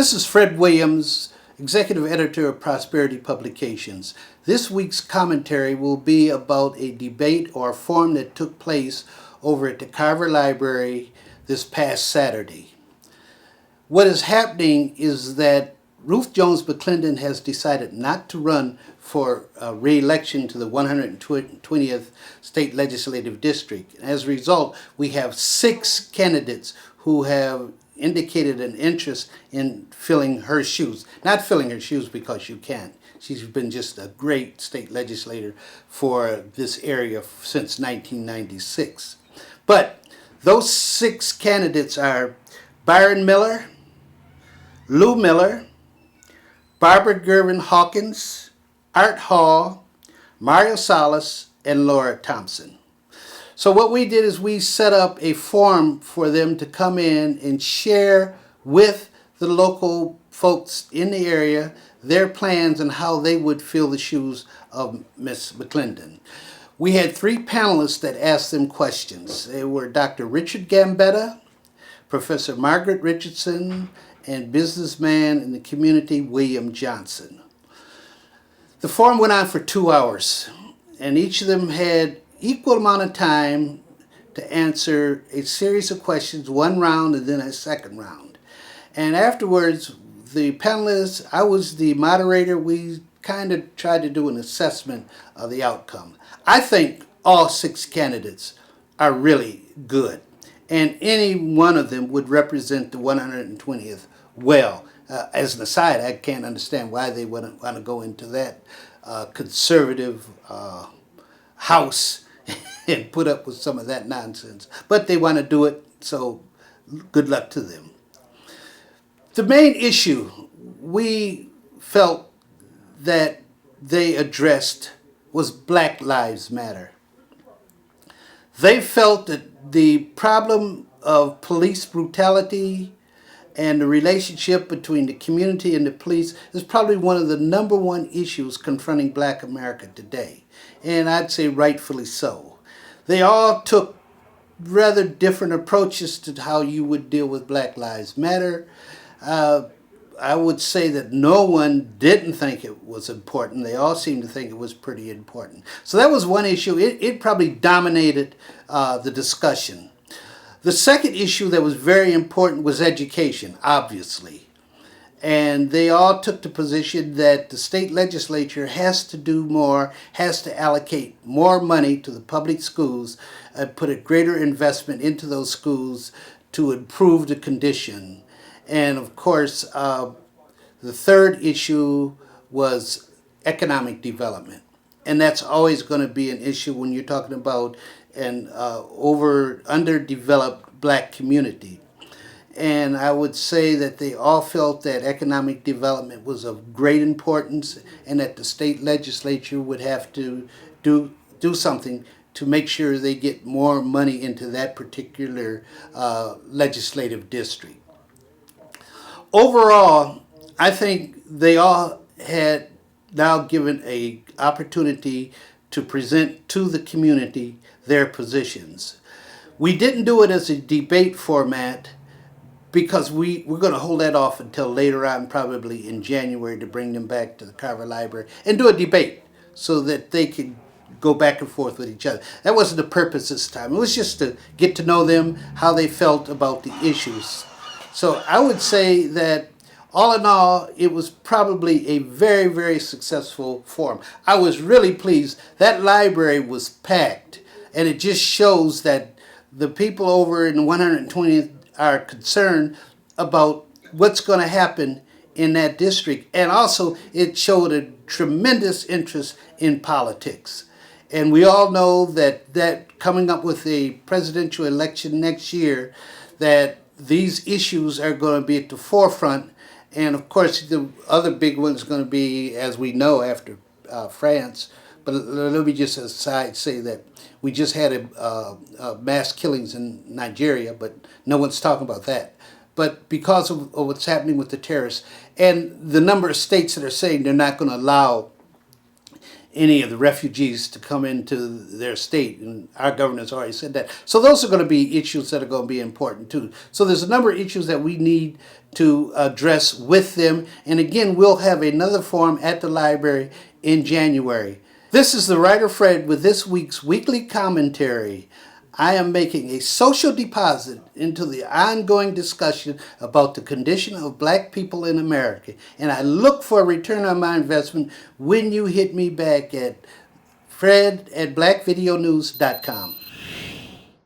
This is Fred Williams, Executive Editor of Prosperity Publications. This week's commentary will be about a debate or a forum that took place over at the Carver Library this past Saturday. What is happening is that Ruth Jones McClendon has decided not to run for re-election to the 120th State Legislative District. As a result, we have 6 candidates who have indicated an interest in filling her shoes. Not filling her shoes because you can't. She's been just a great state legislator for this area since 1996. But those 6 candidates are Byron Miller, Lou Miller, Barbara Gervin Hawkins, Art Hall, Mario Salas, and Laura Thompson. So what we did is we set up a forum for them to come in and share with the local folks in the area their plans and how they would fill the shoes of Ms. McClendon. We had 3 panelists that asked them questions. They were Dr. Richard Gambetta, Professor Margaret Richardson, and businessman in the community, William Johnson. The forum went on for 2 hours, and each of them had equal amount of time to answer a series of questions, 1 round and then a second round. And afterwards, the panelists, I was the moderator, we kind of tried to do an assessment of the outcome. I think all 6 candidates are really good, and any one of them would represent the 120th well. As an aside, I can't understand why they wouldn't want to go into that conservative house and put up with some of that nonsense. But they want to do it, so good luck to them. The main issue we felt that they addressed was Black Lives Matter. They felt that the problem of police brutality and the relationship between the community and the police is probably one of the number 1 issues confronting Black America today. And I'd say rightfully so. They all took rather different approaches to how you would deal with Black Lives Matter. I would say that no one didn't think it was important. They all seemed to think it was pretty important. So that was one issue. It probably dominated the discussion. The second issue that was very important was education, obviously. And they all took the position that the state legislature has to do more, has to allocate more money to the public schools, and put a greater investment into those schools to improve the condition. And of course, the third issue was economic development. And that's always going to be an issue when you're talking about an underdeveloped Black community. And I would say that they all felt that economic development was of great importance and that the state legislature would have to do something to make sure they get more money into that particular legislative district. Overall, I think they all had now given an opportunity to present to the community their positions. We didn't do it as a debate format because we're going to hold that off until later on, probably in January, to bring them back to the Carver Library and do a debate so that they could go back and forth with each other. That wasn't the purpose this time. It was just to get to know them, how they felt about the issues. So I would say that all in all, it was probably a very, very successful forum. I was really pleased. That library was packed, and it just shows that the people over in the 120th are concerned about what's going to happen in that district. And also, it showed a tremendous interest in politics. And we all know that coming up with a presidential election next year, that these issues are going to be at the forefront. And of course, the other big one is going to be, as we know, after France. But let me just aside say that we just had mass killings in Nigeria, but no one's talking about that. But because of what's happening with the terrorists and the number of states that are saying they're not going to allow any of the refugees to come into their state, and our governor's already said that. So those are going to be issues that are going to be important too. So there's a number of issues that we need to address with them, and again, we'll have another forum at the library in January. This is the writer Fred with this week's weekly commentary. I am making a social deposit into the ongoing discussion about the condition of black people in America. And I look for a return on my investment when you hit me back at fred@blackvideonews.com.